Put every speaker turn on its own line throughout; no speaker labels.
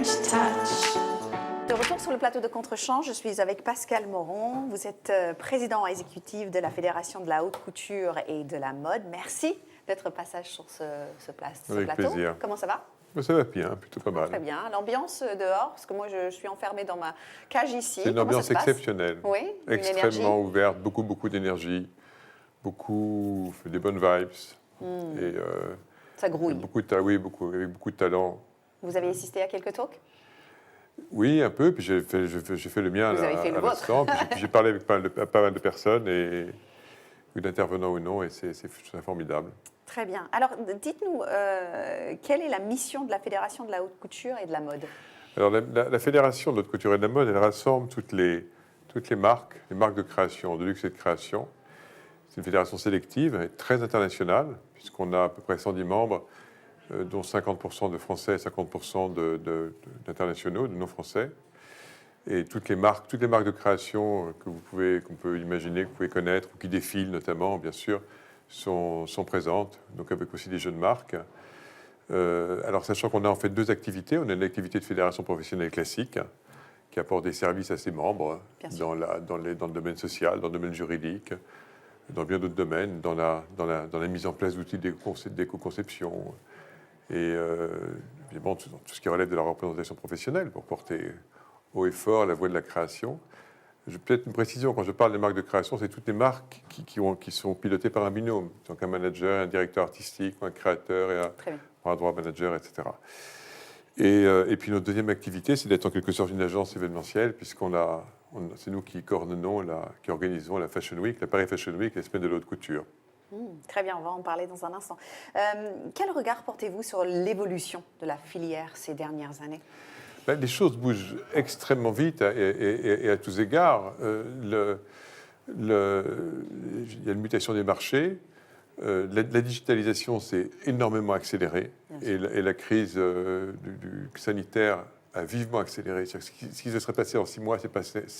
French touch.
De retour sur le plateau de Contre-champ, je suis avec Pascal Moron. Vous êtes président exécutif de la Fédération de la haute couture et de la mode. Merci d'être passage sur ce plateau.
Avec plaisir.
Comment ça va?
Ça va bien, plutôt pas mal.
Très bien. L'ambiance dehors, parce que moi je suis enfermée dans ma cage ici.
C'est une ambiance exceptionnelle.
Oui,
extrêmement ouverte, beaucoup d'énergie, des bonnes vibes. Et,
ça grouille.
Avec beaucoup de talent.
Vous avez assisté à quelques talks?
Oui, un peu, puis j'ai fait le mien à l'instant. Puis j'ai parlé avec pas mal de personnes, ou d'intervenants ou non, et c'est formidable.
Très bien. Alors, dites-nous, quelle est la mission de la Fédération de la haute couture et de la mode?
Alors, la Fédération de la haute couture et de la mode, elle rassemble toutes les marques de création, de luxe et de création. C'est une fédération sélective et très internationale, puisqu'on a à peu près 110 membres, dont 50% de Français et 50% d'internationaux, de non-français. Et toutes les marques de création qu'on peut imaginer, que vous pouvez connaître, ou qui défilent notamment, bien sûr, sont présentes, donc avec aussi des jeunes marques. Alors, sachant qu'on a en fait deux activités, on a une activité de fédération professionnelle classique, qui apporte des services à ses membres dans le domaine social, dans le domaine juridique, dans bien d'autres domaines, dans la mise en place d'outils d'éco-conception, et évidemment tout ce qui relève de la représentation professionnelle pour porter haut et fort la voix de la création. Peut-être une précision, quand je parle des marques de création, c'est toutes les marques qui sont pilotées par un binôme, donc un manager, un directeur artistique, un créateur et un droit manager, etc. Et puis notre deuxième activité, c'est d'être en quelque sorte une agence événementielle, c'est nous qui coordonnons, qui organisons la Fashion Week, la Paris Fashion Week, la semaine de la haute couture.
Très bien, on va en parler dans un instant. Quel regard portez-vous sur l'évolution de la filière ces dernières années?
Les choses bougent extrêmement vite et à tous égards. Il y a une mutation des marchés. La digitalisation s'est énormément accélérée et la crise sanitaire a vivement accéléré. Ce qui se serait passé en 6 mois,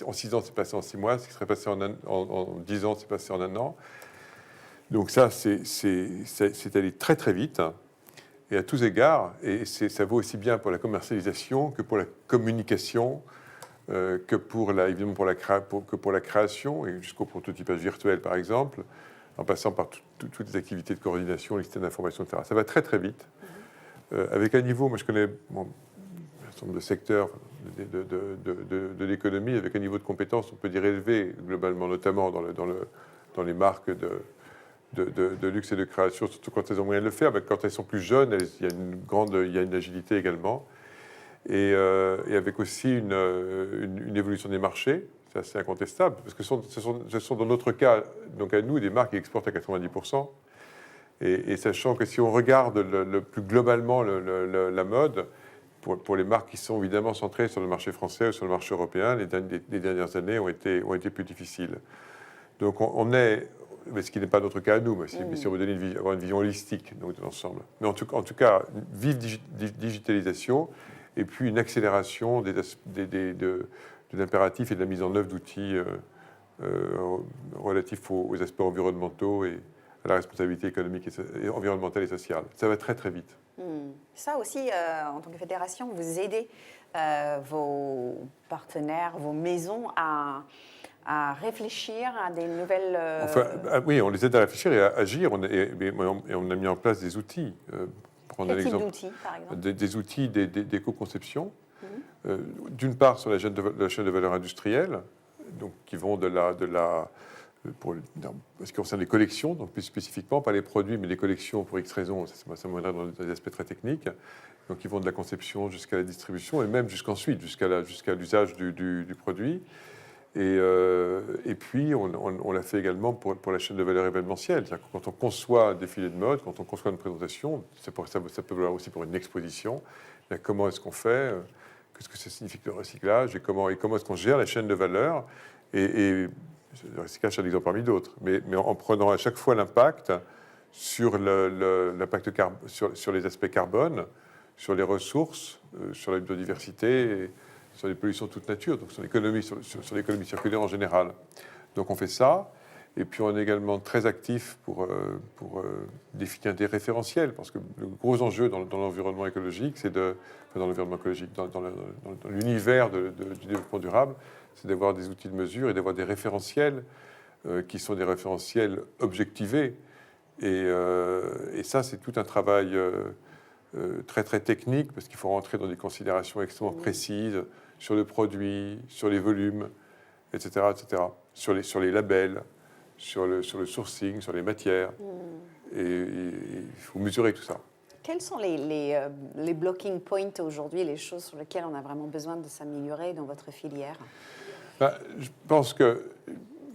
en 6 ans, c'est passé en 6 mois. Ce qui serait passé en 10 ans, c'est passé en 1 an. Donc ça, c'est allé très très vite. Et à tous égards, et ça vaut aussi bien pour la commercialisation que pour la communication, que pour la création, et jusqu'au prototypage virtuel par exemple, en passant par toutes les activités de coordination, les systèmes d'information, etc. Ça va très très vite, avec un niveau, moi je connais un certain nombre de secteurs de l'économie, avec un niveau de compétence, on peut dire élevé globalement, notamment dans les marques de luxe et de création, surtout quand elles ont moyen de le faire. Mais quand elles sont plus jeunes, il y a une agilité également. Et avec aussi une évolution des marchés, c'est assez incontestable, parce que ce sont dans notre cas, donc à nous, des marques qui exportent à 90%. Et sachant que si on regarde le plus globalement la mode, pour les marques qui sont évidemment centrées sur le marché français ou sur le marché européen, les dernières années ont été plus difficiles. Donc on est... Mais ce qui n'est pas notre cas à nous, mais si on veut avoir une vision holistique de l'ensemble. Mais en tout cas, une vive digitalisation et puis une accélération de l'impératif et de la mise en œuvre d'outils relatifs aux aspects environnementaux et à la responsabilité économique et environnementale et sociale. Ça va très très vite.
Ça aussi, en tant que fédération, vous aidez vos partenaires, vos maisons à réfléchir à des nouvelles...
Oui, on les aide à réfléchir et à agir. On a mis en place des outils.
Quel type d'outils, par exemple?
Des outils d'éco-conception. D'une part, sur la chaîne de valeur industrielle, donc, qui vont pour ce qui concerne les collections, donc plus spécifiquement, pas les produits, mais les collections pour X raisons, ça m'aiderait dans des aspects très techniques. Donc, ils vont de la conception jusqu'à la distribution et même jusqu'ensuite, jusqu'à l'usage du produit. Et puis, on l'a fait également pour la chaîne de valeur événementielle. C'est-à-dire que quand on conçoit un défilé de mode, quand on conçoit une présentation, ça peut valoir aussi pour une exposition. Comment est-ce qu'on fait? Qu'est-ce que ça signifie le recyclage? Et comment est-ce qu'on gère la chaîne de valeur? Et le recyclage, c'est un exemple parmi d'autres. Mais en prenant à chaque fois l'impact sur les aspects carbone, sur les ressources, sur la biodiversité, sur les pollutions de toute nature, donc sur l'économie circulaire en général. Donc on fait ça. Et puis on est également très actif pour définir des référentiels, parce que le gros enjeu dans l'environnement écologique, dans l'environnement écologique, dans l'univers du développement durable, c'est d'avoir des outils de mesure et d'avoir des référentiels qui sont des référentiels objectivés. Et ça, c'est tout un travail très très technique, parce qu'il faut rentrer dans des considérations extrêmement précises sur le produit, sur les volumes, etc., sur les labels, sur le sourcing, sur les matières. Et il faut mesurer tout ça.
Quels sont les blocking points aujourd'hui, les choses sur lesquelles on a vraiment besoin de s'améliorer dans votre filière?
Je pense que,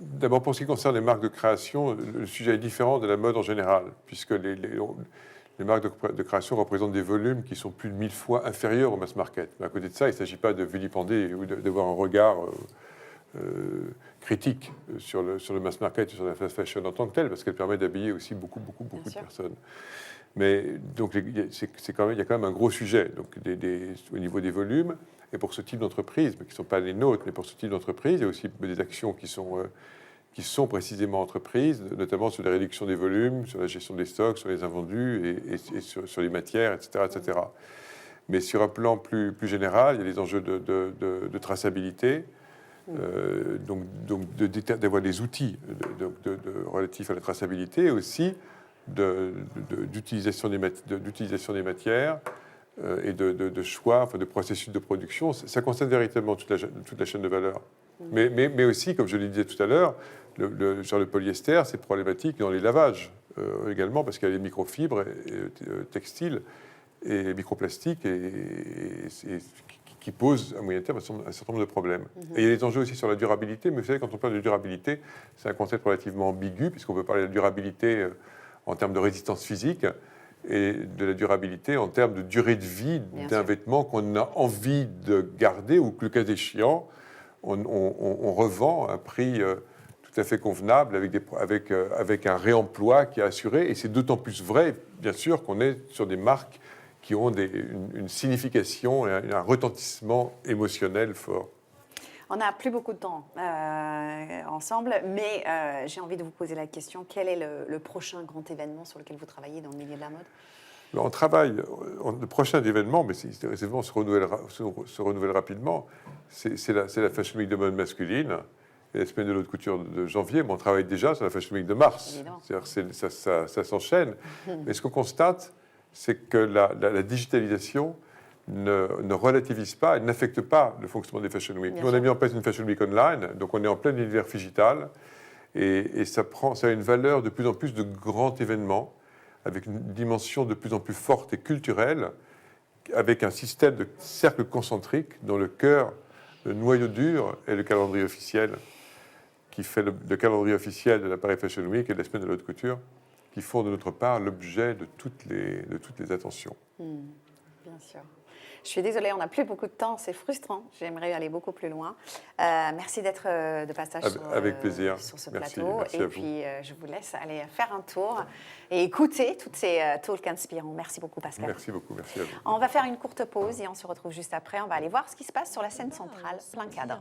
d'abord, pour ce qui concerne les marques de création, le sujet est différent de la mode en général, puisque les marques de création représentent des volumes qui sont plus de 1000 fois inférieurs au mass market. Mais à côté de ça, il ne s'agit pas de vilipender ou d'avoir un regard critique sur le mass market, sur la fast fashion en tant que telle, parce qu'elle permet d'habiller aussi beaucoup de personnes. Mais donc, il y a quand même un gros sujet donc, au niveau des volumes. Et pour ce type d'entreprise, mais qui ne sont pas les nôtres, mais pour ce type d'entreprise, il y a aussi des actions qui sont précisément entreprises, notamment sur la réduction des volumes, sur la gestion des stocks, sur les invendus et sur les matières, etc. Mais sur un plan plus général, il y a les enjeux de traçabilité, d'avoir des outils relatifs à la traçabilité, et aussi d'utilisation des matières et de choix, de processus de production. Ça concerne véritablement toute la chaîne de valeur. Mais aussi, comme je le disais tout à l'heure, sur le polyester, c'est problématique dans les lavages également, parce qu'il y a les microfibres textiles et microplastiques qui posent à moyen terme un certain nombre de problèmes. Et il y a des enjeux aussi sur la durabilité, mais vous savez, quand on parle de durabilité, c'est un concept relativement ambigu, puisqu'on peut parler de la durabilité en termes de résistance physique, et de la durabilité en termes de durée de vie d'un vêtement qu'on a envie de garder, ou que le cas échéant, on revend à un prix tout à fait convenable avec un réemploi qui est assuré. Et c'est d'autant plus vrai, bien sûr, qu'on est sur des marques qui ont une signification et un retentissement émotionnel fort.
On n'a plus beaucoup de temps ensemble, mais j'ai envie de vous poser la question, quel est le prochain grand événement sur lequel vous travaillez dans le milieu de la mode?
On travaille, le prochain événement, mais ces événements se renouvellent rapidement, c'est la Fashion Week de mode masculine et la semaine de l'haute couture de janvier, mais on travaille déjà sur la Fashion Week de mars. Ça s'enchaîne. Mais ce qu'on constate, c'est que la digitalisation ne relativise pas, elle n'affecte pas le fonctionnement des Fashion Week. Nous, on a mis en place une Fashion Week online, donc on est en plein univers digital, et ça a une valeur de plus en plus de grands événements, avec une dimension de plus en plus forte et culturelle, avec un système de cercles concentriques dont le cœur, le noyau dur, est le calendrier officiel, qui fait le calendrier officiel de la Paris Fashion Week et de la semaine de l'haute couture, qui font de notre part l'objet de toutes les attentions.
Bien sûr. Je suis désolée, on n'a plus beaucoup de temps, c'est frustrant. J'aimerais aller beaucoup plus loin. Merci d'être de passage
avec plaisir.
Sur ce
merci,
plateau.
merci
et puis, je vous laisse aller faire un tour et écouter toutes ces talks inspirants. Merci beaucoup, Pascal.
Merci beaucoup, merci à vous.
On va faire une courte pause et on se retrouve juste après. On va aller voir ce qui se passe sur la scène centrale, plein cadre.